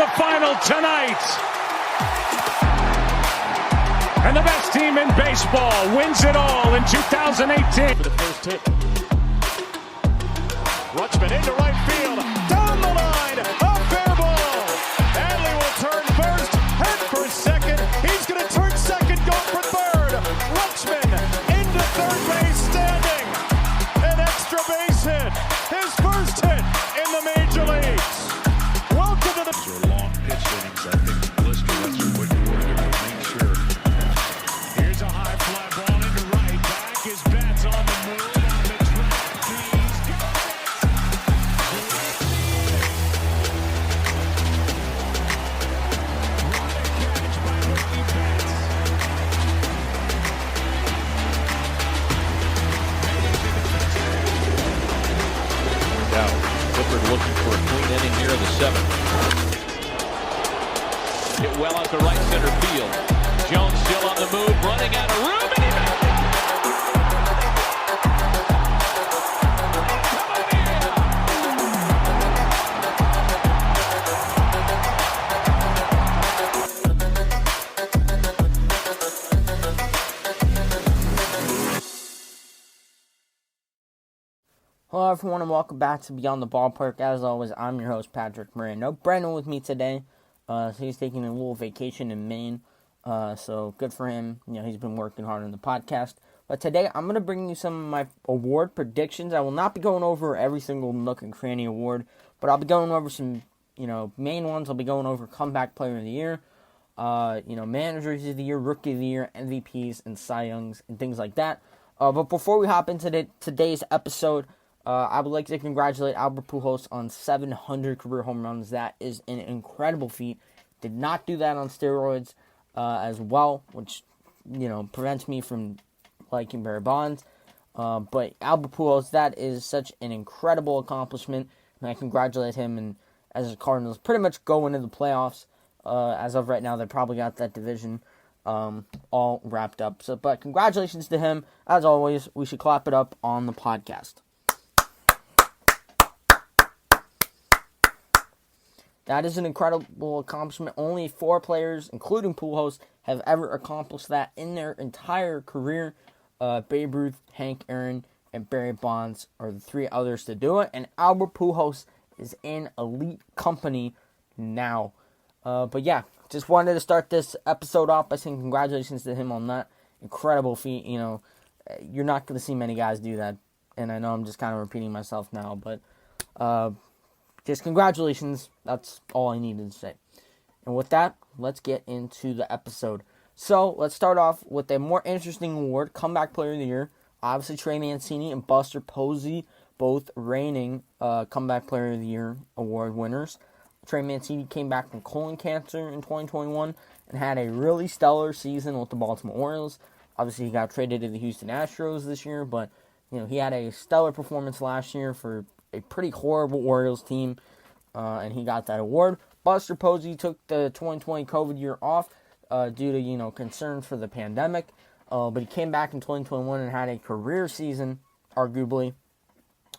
the final tonight. And the best team in baseball wins it all in 2018. For the first hit. Rutschman into right field. Down the line. A fair ball. Adley will turn first. Head for second. He's going to turn second. Go for third. Rutschman into third base standing. An extra base hit. His first hit in the major leagues. Welcome to the... These are long pitch innings. I think Blister, that's what you were to make sure. Here's a high fly ball into right. Back his bat's on the move. On the track. He's got it. What a catch by Mookie Betts. Now, Clifford looking for a clean inning here in the seventh. Hit well out to right center field. Jones still on the move, running out of room, and he made it! Hello everyone and welcome back to Beyond the Ballpark. As always, I'm your host Patrick Moran. No Brendan with me today. So he's taking a little vacation in Maine. So good for him. You know, he's been working hard on the podcast. But today I'm going to bring you some of my award predictions. I will not be going over every single nook and cranny award, but I'll be going over some, main ones. I'll be going over comeback player of the year, managers of the year, rookie of the year, MVPs, and Cy Youngs, and things like that. But before we hop into today's episode, I would like to congratulate Albert Pujols on 700 career home runs. That is an incredible feat. Did not do that on steroids as well, which, prevents me from liking Barry Bonds. But Albert Pujols, that is such an incredible accomplishment, and I congratulate him. And as the Cardinals pretty much go into the playoffs, as of right now, they probably got that division all wrapped up. But congratulations to him. As always, we should clap it up on the podcast. That is an incredible accomplishment. Only 4 players, including Pujols, have ever accomplished that in their entire career. Babe Ruth, Hank Aaron, and Barry Bonds are the 3 others to do it. And Albert Pujols is in elite company now. But yeah, just wanted to start this episode off by saying congratulations to him on that incredible feat. You're not going to see many guys do that. And I know I'm just kind of repeating myself now, but... just congratulations. That's all I needed to say. And with that, let's get into the episode. So, let's start off with a more interesting award, Comeback Player of the Year. Obviously, Trey Mancini and Buster Posey, both reigning Comeback Player of the Year award winners. Trey Mancini came back from colon cancer in 2021 and had a really stellar season with the Baltimore Orioles. Obviously, he got traded to the Houston Astros this year, but he had a stellar performance last year for a pretty horrible Orioles team, and he got that award. Buster Posey took the 2020 COVID year off due to, concerns for the pandemic, but he came back in 2021 and had a career season, arguably,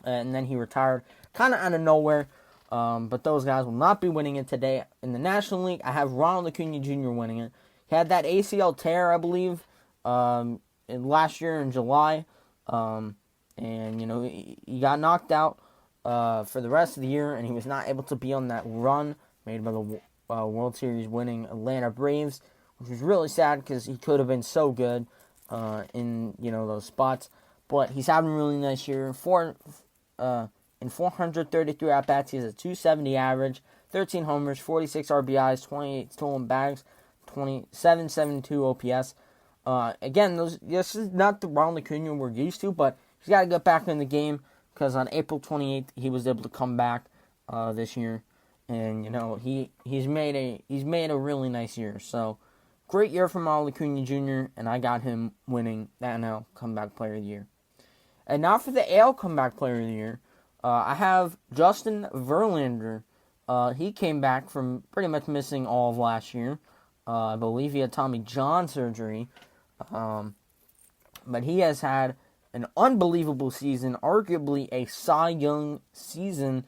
and then he retired kind of out of nowhere, but those guys will not be winning it today. In the National League, I have Ronald Acuna Jr. winning it. He had that ACL tear, I believe, last year in July, and, he got knocked out for the rest of the year, and he was not able to be on that run made by the World Series winning Atlanta Braves, which was really sad because he could have been so good in those spots. But he's having a really nice year. In 433 at bats, he has a 270 average, 13 homers, 46 RBIs, 28 stolen bags, 772 OPS. Again, this is not the Ronald Acuna we're used to, but he's got to get back in the game. Because on April 28th, he was able to come back this year, and he's made a really nice year. So great year from Ronald Acuna Jr. and I got him winning the NL Comeback Player of the Year. And now for the AL Comeback Player of the Year, I have Justin Verlander. He came back from pretty much missing all of last year. I believe he had Tommy John surgery, but he has had an unbelievable season, arguably a Cy Young season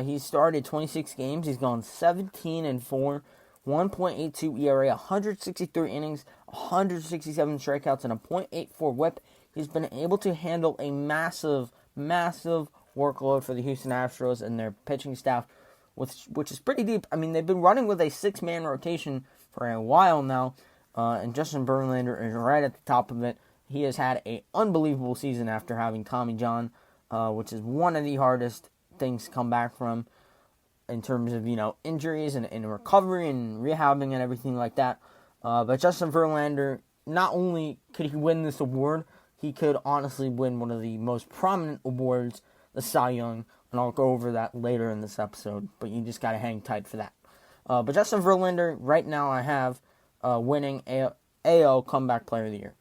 He started 26 games. He's gone 17-4, 1.82 ERA, 163 innings, 167 strikeouts, and a .84 WHIP. He's been able to handle a massive workload for the Houston Astros and their pitching staff, which is pretty deep. I mean, they've been running with a 6-man rotation for a while now, and Justin Verlander is right at the top of it. He has had an unbelievable season after having Tommy John, which is one of the hardest things to come back from in terms of, injuries and recovery and rehabbing and everything like that. But Justin Verlander, not only could he win this award, he could honestly win one of the most prominent awards, the Cy Young, and I'll go over that later in this episode, but you just got to hang tight for that. But Justin Verlander, right now I have winning AL Comeback Player of the Year.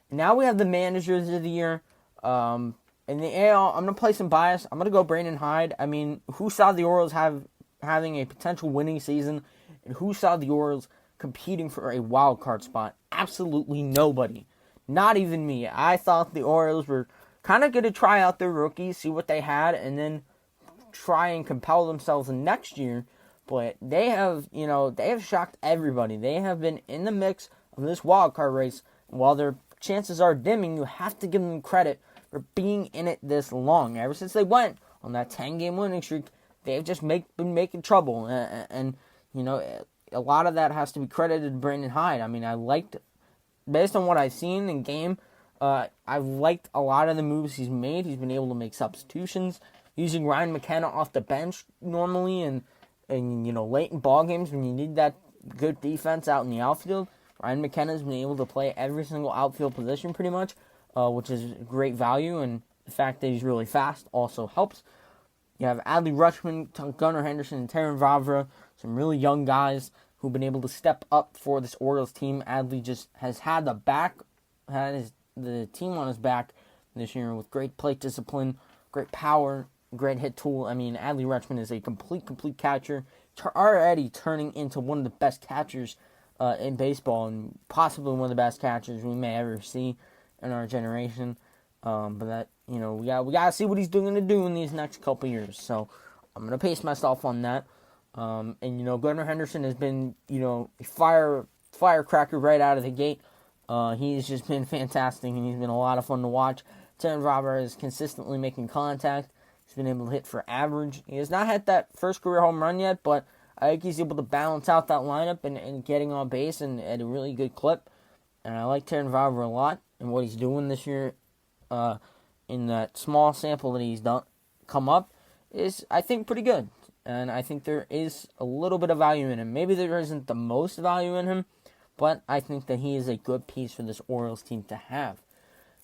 And now we have the Managers of the Year. In the AL, I'm going to play some bias. I'm going to go Brandon Hyde. I mean, who saw the Orioles having a potential winning season, and who saw the Orioles competing for a wild card spot? Absolutely nobody. Not even me. I thought the Orioles were kind of going to try out their rookies, see what they had, and then try and compel themselves next year. But they have shocked everybody. They have been in the mix of this wild card race. While their chances are dimming, you have to give them credit for being in it this long. Ever since they went on that 10-game winning streak, they've just been making trouble. And a lot of that has to be credited to Brandon Hyde. I mean, based on what I've seen in game, I've liked a lot of the moves he's made. He's been able to make substitutions, using Ryan McKenna off the bench normally, and late in ball games when you need that good defense out in the outfield. Ryan McKenna's been able to play every single outfield position pretty much, which is great value, and the fact that he's really fast also helps. You have Adley Rutschman, Gunnar Henderson, and Terrin Vavra, some really young guys who've been able to step up for this Orioles team. Adley just has had the team on his back this year with great plate discipline, great power, great hit tool. I mean, Adley Rutschman is a complete catcher, already turning into one of the best catchers in baseball, and possibly one of the best catchers we may ever see in our generation. But that, we gotta see what he's going to do in these next couple years. So I'm gonna pace myself on that. And Gunnar Henderson has been, a firecracker right out of the gate. He's just been fantastic, and he's been a lot of fun to watch. Terrin Vavra is consistently making contact. He's been able to hit for average. He has not hit that first career home run yet, but I think he's able to balance out that lineup and getting on base and at a really good clip. And I like Terrin Vavra a lot, and what he's doing this year in that small sample that he's come up is, I think, pretty good. And I think there is a little bit of value in him. Maybe there isn't the most value in him, but I think that he is a good piece for this Orioles team to have.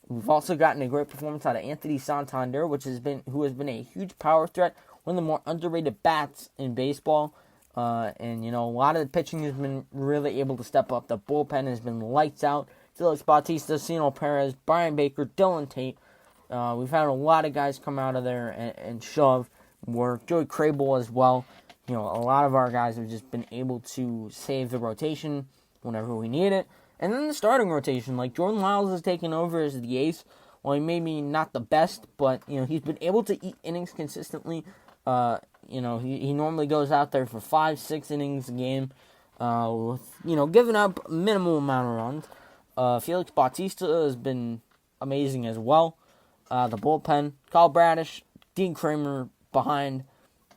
We've also gotten a great performance out of Anthony Santander, who has been a huge power threat, one of the more underrated bats in baseball. And a lot of the pitching has been really able to step up. The bullpen has been lights out. Felix Bautista, Cino Perez, Brian Baker, Dylan Tate. We've had a lot of guys come out of there and shove work. Joey Crable as well. A lot of our guys have just been able to save the rotation whenever we need it. And then the starting rotation, like Jordan Lyles has taken over as the ace. Well, he may be not the best, but he's been able to eat innings consistently. He normally goes out there for 5-6 innings a game, with giving up a minimal amount of runs. Felix Bautista has been amazing as well. The bullpen, Kyle Bradish, Dean Kramer behind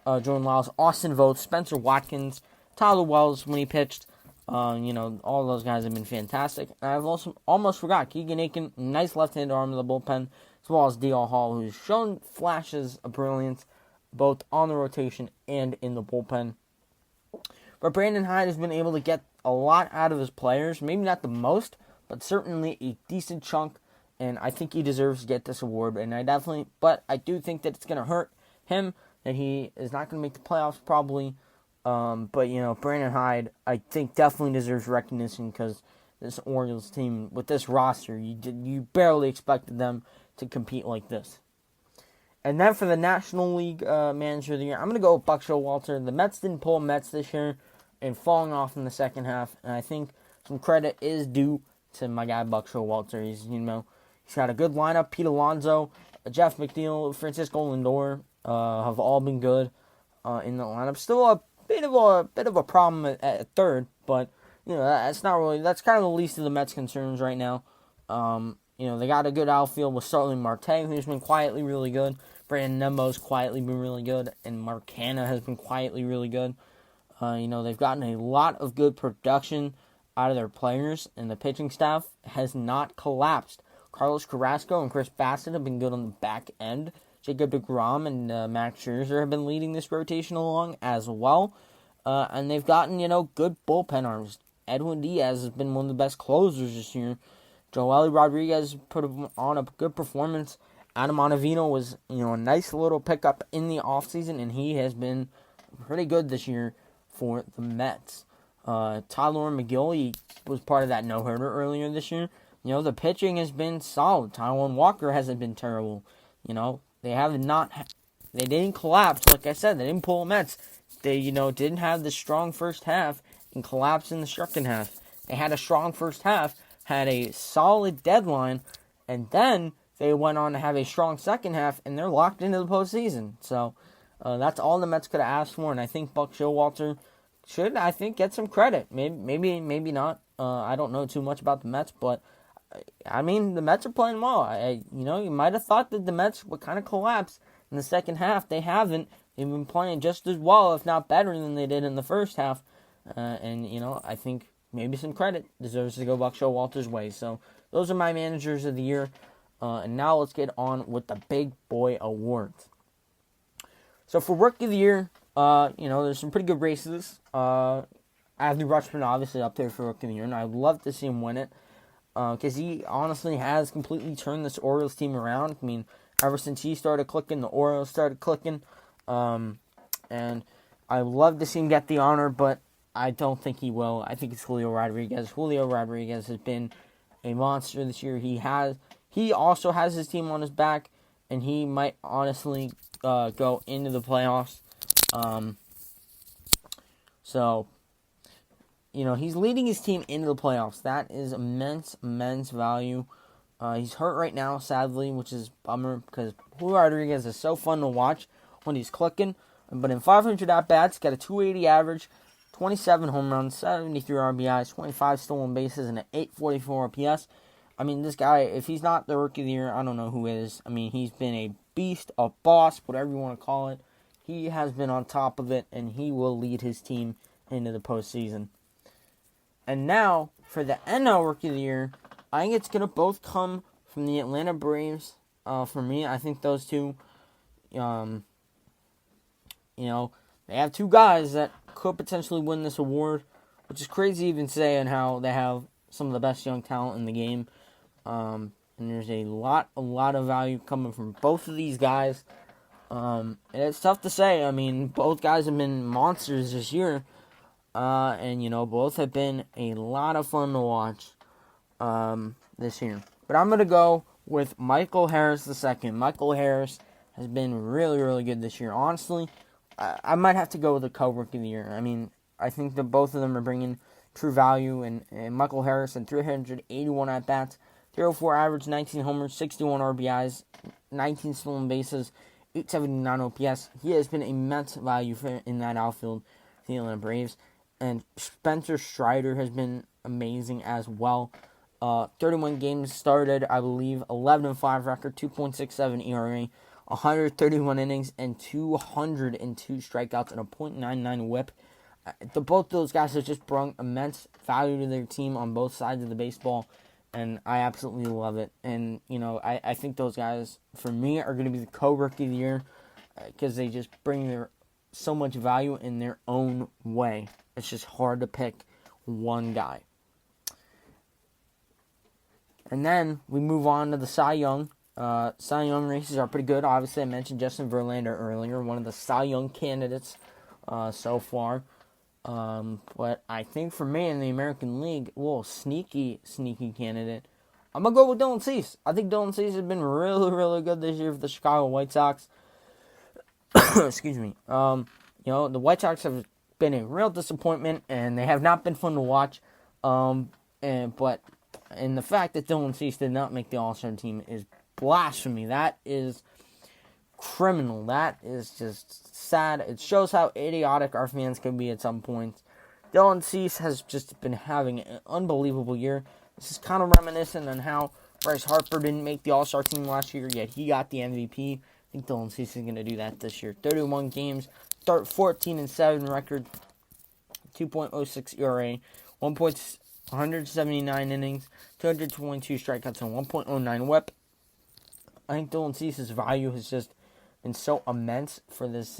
Jordan Lyles, Austin Vogt, Spencer Watkins, Tyler Wells when he pitched. All those guys have been fantastic. And I've also almost forgot Keegan Aiken, nice left-handed arm in the bullpen, as well as D.L. Hall, who's shown flashes of brilliance both on the rotation and in the bullpen. But Brandon Hyde has been able to get a lot out of his players. Maybe not the most, but certainly a decent chunk. And I think he deserves to get this award. But I do think that it's going to hurt him, that he is not going to make the playoffs probably. But Brandon Hyde, I think, definitely deserves recognition, because this Orioles team, with this roster, you barely expected them to compete like this. And then for the National League Manager of the Year, I'm going to go with Buck Showalter. The Mets didn't pull Mets this year and falling off in the second half. And I think some credit is due to my guy Buck Showalter. He's got a good lineup. Pete Alonso, Jeff McNeil, Francisco Lindor have all been good. in the lineup. Still a bit of a problem at third, but that's not really, that's kind of the least of the Mets' concerns right now. They got a good outfield with Starling Marte, who's been quietly really good. Brandon Nemo's quietly been really good, and Marcana has been quietly really good. They've gotten a lot of good production out of their players, and the pitching staff has not collapsed. Carlos Carrasco and Chris Bassett have been good on the back end. Jacob deGrom and Max Scherzer have been leading this rotation along as well. And they've gotten, good bullpen arms. Edwin Diaz has been one of the best closers this year. Joely Rodriguez put on a good performance. Adam Ottavino was, a nice little pickup in the offseason, and he has been pretty good this year for the Mets. Tyler McGill, he was part of that no-hitter earlier this year. The pitching has been solid. Taijuan Walker hasn't been terrible. They didn't collapse. Like I said, they didn't pull Mets. They, didn't have the strong first half and collapse in the second half. They had a strong first half, had a solid deadline, and then they went on to have a strong second half, and they're locked into the postseason. So that's all the Mets could have asked for, and I think Buck Showalter should, get some credit. Maybe not. I don't know too much about the Mets, but the Mets are playing well. You might have thought that the Mets would kind of collapse in the second half. They haven't. They've been playing just as well, if not better, than they did in the first half. I think maybe some credit deserves to go Buck Showalter's way. So those are my managers of the year. And now let's get on with the Big Boy Awards. So for Rookie of the Year, there's some pretty good races. Adley Rutschman obviously up there for Rookie of the Year, and I'd love to see him win it. Because he honestly has completely turned this Orioles team around. Ever since he started clicking, the Orioles started clicking. And I'd love to see him get the honor, but I don't think he will. I think it's Julio Rodriguez. Julio Rodriguez has been a monster this year. He also has his team on his back, and he might honestly go into the playoffs. He's leading his team into the playoffs. That is immense value. He's hurt right now, sadly, which is a bummer because Julio Rodriguez is so fun to watch when he's clicking. But in 500 at-bats, got a 280 average, 27 home runs, 73 RBIs, 25 stolen bases, and an 844 OPS. This guy, if he's not the Rookie of the Year, I don't know who is. He's been a beast, a boss, whatever you want to call it. He has been on top of it, and he will lead his team into the postseason. And now, for the NL Rookie of the Year, I think it's going to both come from the Atlanta Braves. For me, I think those two, they have two guys that could potentially win this award, which is crazy to even say, and how they have some of the best young talent in the game. And there's a lot of value coming from both of these guys. And it's tough to say. Both guys have been monsters this year. And both have been a lot of fun to watch this year. But I'm going to go with Michael Harris II. Michael Harris has been really, really good this year. Honestly, I might have to go with the co-Rookie of the Year. I think that both of them are bringing true value. And Michael Harris had 381 at-bats, 304 average, 19 homers, 61 RBIs, 19 stolen bases, 879 OPS. He has been immense value in that outfield for the Atlanta Braves. And Spencer Strider has been amazing as well. 31 games started, I believe, 11-5 record, 2.67 ERA, 131 innings, and 202 strikeouts, and a .99 whip. Both those guys have just brought immense value to their team on both sides of the baseball, and I absolutely love it. And, I think those guys, for me, are going to be the co-Rookie of the Year because they just bring so much value in their own way. It's just hard to pick one guy. And then we move on to the Cy Young. Cy Young races are pretty good. Obviously, I mentioned Justin Verlander earlier, one of the Cy Young candidates so far. But I think for me in the American League, a little sneaky candidate, I'm going to go with Dylan Cease. I think Dylan Cease has been really, really good this year for the Chicago White Sox. Excuse me. The White Sox have been a real disappointment, and they have not been fun to watch. But the fact that Dylan Cease did not make the All-Star team is blasphemy. That is criminal. That is just sad. It shows how idiotic our fans can be at some points. Dylan Cease has just been having an unbelievable year. This is kind of reminiscent on how Bryce Harper didn't make the All-Star team last year, yet he got the MVP. I think Dylan Cease is going to do that this year. 31 games, 14-7 record, 2.06 ERA, 179 innings, 222 strikeouts, and 1.09 WHIP. I think Dylan Cease's value has just been so immense for this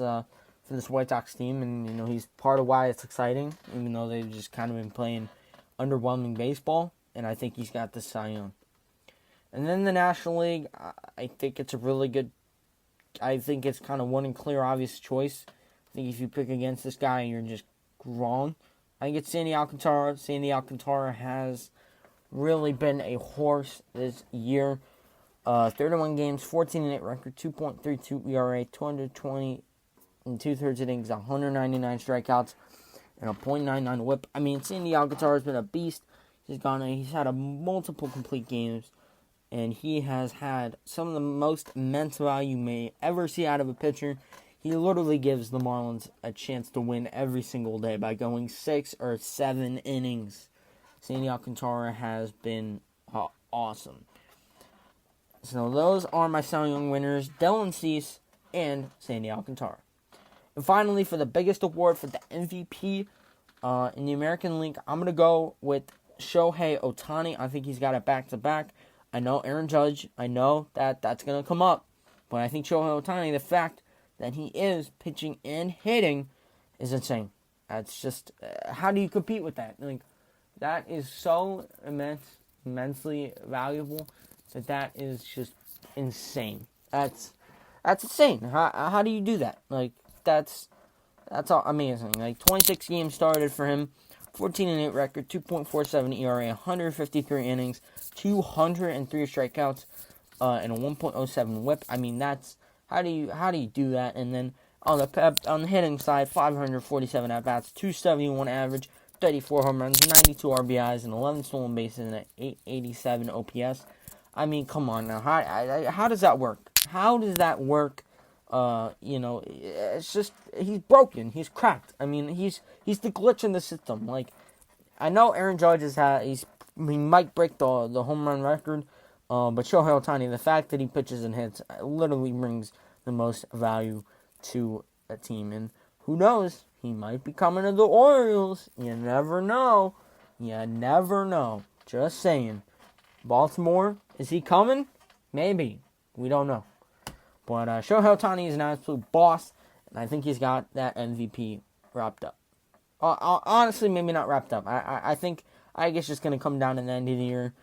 White Sox team, and he's part of why it's exciting, even though they've just kind of been playing underwhelming baseball. And I think he's got the Cy Young. And then the National League, I think it's a really good. I think it's kind of one and clear, obvious choice. I think if you pick against this guy, you're just wrong. I think it's Sandy Alcantara. Sandy Alcantara has really been a horse this year. 31 games, 14-8 record, 2.32 ERA, 220 and 2/3 innings, 199 strikeouts, and a .99 WHIP. I mean, Sandy Alcantara has been a beast. He's had multiple complete games, and he has had some of the most immense value you may ever see out of a pitcher. He literally gives the Marlins a chance to win every single day by going 6 or 7 innings. Sandy Alcantara has been awesome. So those are my Cy Young winners, Dylan Cease and Sandy Alcantara. And finally, for the biggest award for the MVP in the American League, I'm going to go with Shohei Ohtani. I think he's got it back-to-back. I know Aaron Judge. I know that's going to come up. But I think Shohei Ohtani, the fact that he is pitching and hitting is insane. That's just, how do you compete with that? Like, that is so immensely valuable that is just insane. That's insane. How do you do that? Like, that's all amazing. Like, 26 games started for him, 14-8 record, 2.47 ERA, 153 innings, 203 strikeouts, and a 1.07 WHIP. I mean, that's how do you do that? And then on the hitting side, 547 at bats, 271 average, 34 home runs, 92 RBIs, and 11 stolen bases, and an 887 OPS. I mean, come on now. How does that work? How does that work? It's just, he's broken. He's cracked. I mean, he's the glitch in the system. Like, I know Aaron Judge he might break the home run record, but Shohei Ohtani, the fact that he pitches and hits literally brings the most value to a team. And who knows? He might be coming to the Orioles. You never know. Just saying. Baltimore, is he coming? Maybe. We don't know. But Shohei Ohtani is an absolute boss, and I think he's got that MVP wrapped up. Honestly, maybe not wrapped up. I think it's just going to come down to the end of the year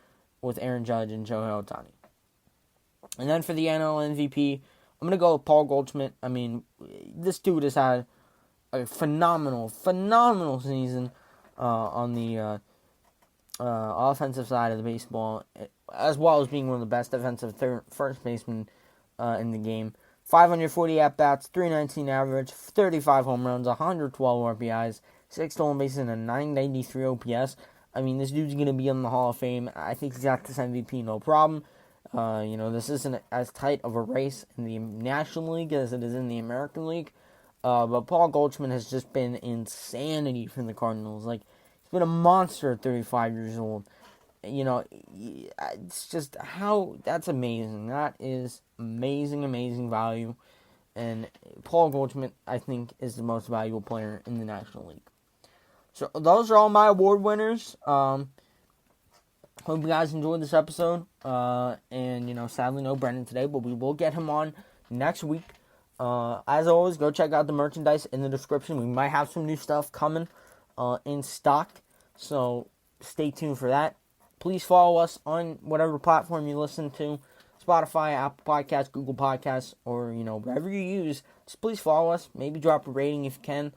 with Aaron Judge and Shohei Ohtani. And then for the NL MVP, I'm going to go with Paul Goldschmidt. I mean, this dude has had a phenomenal season on the offensive side of the baseball, as well as being one of the best defensive first basemen in the game. 540 at-bats, 319 average, 35 home runs, 112 RBIs, 6 stolen bases, and a 993 OPS. I mean, this dude's going to be in the Hall of Fame. I think he's got this MVP, no problem. This isn't as tight of a race in the National League as it is in the American League. But Paul Goldschmidt has just been insanity from the Cardinals. Like, he's been a monster at 35 years old. It's just that's amazing. That is amazing value. And Paul Goldschmidt, I think, is the most valuable player in the National League. So those are all my award winners. Hope you guys enjoyed this episode. And sadly no Brendan today, but we will get him on next week. As always, go check out the merchandise in the description. We might have some new stuff coming in stock. So stay tuned for that. Please follow us on whatever platform you listen to. Spotify, Apple Podcasts, Google Podcasts, or, wherever you use. Just please follow us. Maybe drop a rating if you can.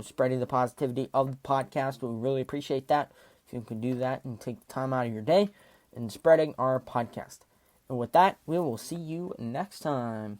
Spreading the positivity of the podcast. We really appreciate that. If you can do that and take the time out of your day and spreading our podcast. And with that, we will see you next time.